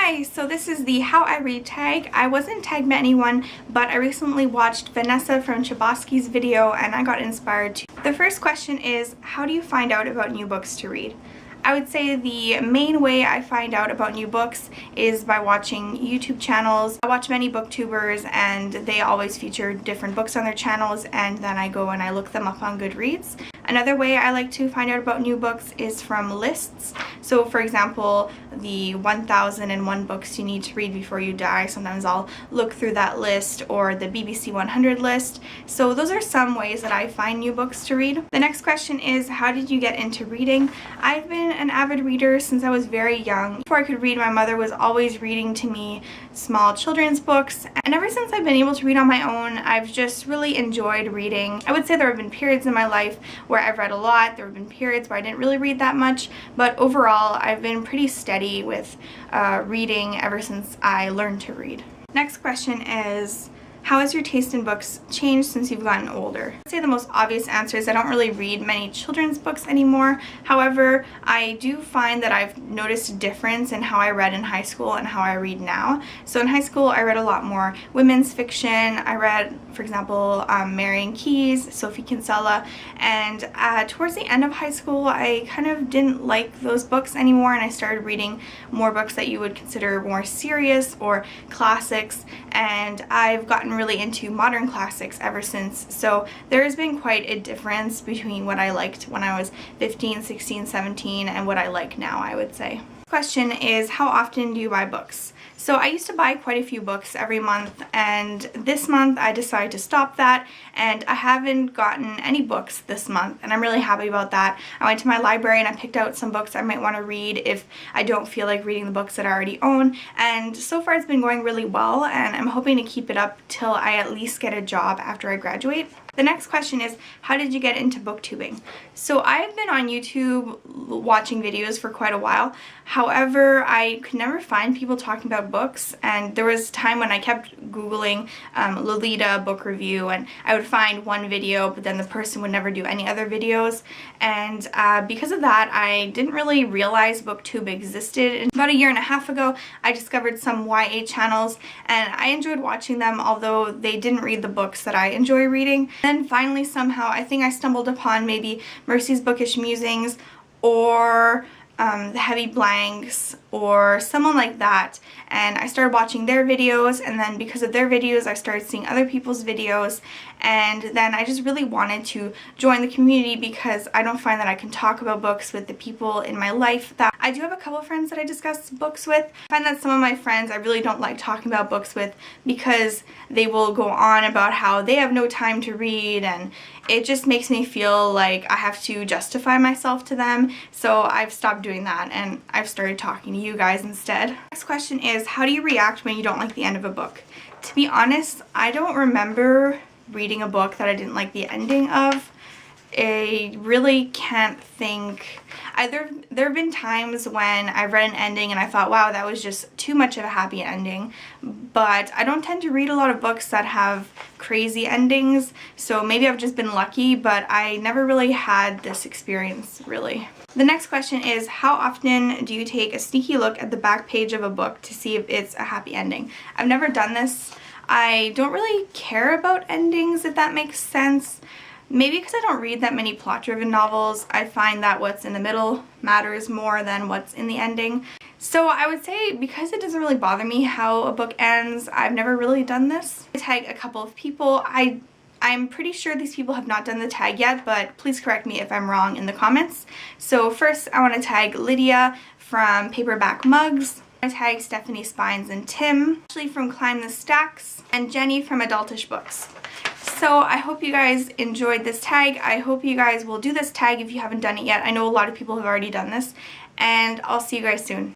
Hi, so this is the How I Read tag. I wasn't tagged by anyone, but I recently watched Vanessa from Chbosky's video and I got inspired too. The first question is, how do you find out about new books to read? I would say the main way I find out about new books is by watching YouTube channels. I watch many booktubers and they always feature different books on their channels, and then I go and I look them up on Goodreads. Another way I like to find out about new books is from lists. So for example, the 1001 books you need to read before you die, sometimes I'll look through that list, or the BBC 100 list. So those are some ways that I find new books to read. The next question is, how did you get into reading? I've been an avid reader since I was very young. Before I could read, my mother was always reading to me small children's books, and ever since I've been able to read on my own, I've just really enjoyed reading. I would say there have been periods in my life where I've read a lot. There have been periods where I didn't really read that much, but overall I've been pretty steady with reading ever since I learned to read. Next question is, how has your taste in books changed since you've gotten older? I'd say the most obvious answer is I don't really read many children's books anymore. However, I do find that I've noticed a difference in how I read in high school and how I read now. So in high school, I read a lot more women's fiction. I read, for example, Marian Keyes, Sophie Kinsella, and towards the end of high school, I kind of didn't like those books anymore, and I started reading more books that you would consider more serious or classics, and I've gotten really into modern classics ever since. So there has been quite a difference between what I liked when I was 15, 16, 17 and what I like now, I would say. Question is, how often do you buy books? So I used to buy quite a few books every month, and this month I decided to stop that, and I haven't gotten any books this month, and I'm really happy about that. I went to my library and I picked out some books I might want to read if I don't feel like reading the books that I already own, and so far it's been going really well, and I'm hoping to keep it up till I at least get a job after I graduate. The next question is, how did you get into booktubing? So I've been on YouTube watching videos for quite a while. However, I could never find people talking about books, and there was a time when I kept Googling Lolita book review, and I would find one video, but then the person would never do any other videos, and because of that, I didn't really realize BookTube existed. And about a year and a half ago, I discovered some YA channels, and I enjoyed watching them, although they didn't read the books that I enjoy reading. Then finally, somehow, I think I stumbled upon maybe Mercy's Bookish Musings or The Heavy Blanks or someone like that, and I started watching their videos, and then because of their videos I started seeing other people's videos, and then I just really wanted to join the community because I don't find that I can talk about books with the people in my life. That I do have a couple of friends that I discuss books with. I find that some of my friends I really don't like talking about books with because they will go on about how they have no time to read, and it just makes me feel like I have to justify myself to them, so I've stopped doing that and I've started talking to you guys instead. Next question is, how do you react when you don't like the end of a book? To be honest, I don't remember reading a book that I didn't like the ending of. I really can't think. There have been times when I've read an ending and I thought, wow, that was just too much of a happy ending, but I don't tend to read a lot of books that have crazy endings, so maybe I've just been lucky, but I never really had this experience, really. The next question is, how often do you take a sneaky look at the back page of a book to see if it's a happy ending? I've never done this. I don't really care about endings, if that makes sense. Maybe because I don't read that many plot-driven novels, I find that what's in the middle matters more than what's in the ending. So I would say, because it doesn't really bother me how a book ends, I've never really done this. I tag a couple of people. I'm pretty sure these people have not done the tag yet, but please correct me if I'm wrong in the comments. So first, I want to tag Lydia from Paperback Mugs. I tag Stephanie Spines and Tim, Ashley from Climb the Stacks, and Jenny from Adultish Books. So I hope you guys enjoyed this tag. I hope you guys will do this tag if you haven't done it yet. I know a lot of people have already done this, and I'll see you guys soon.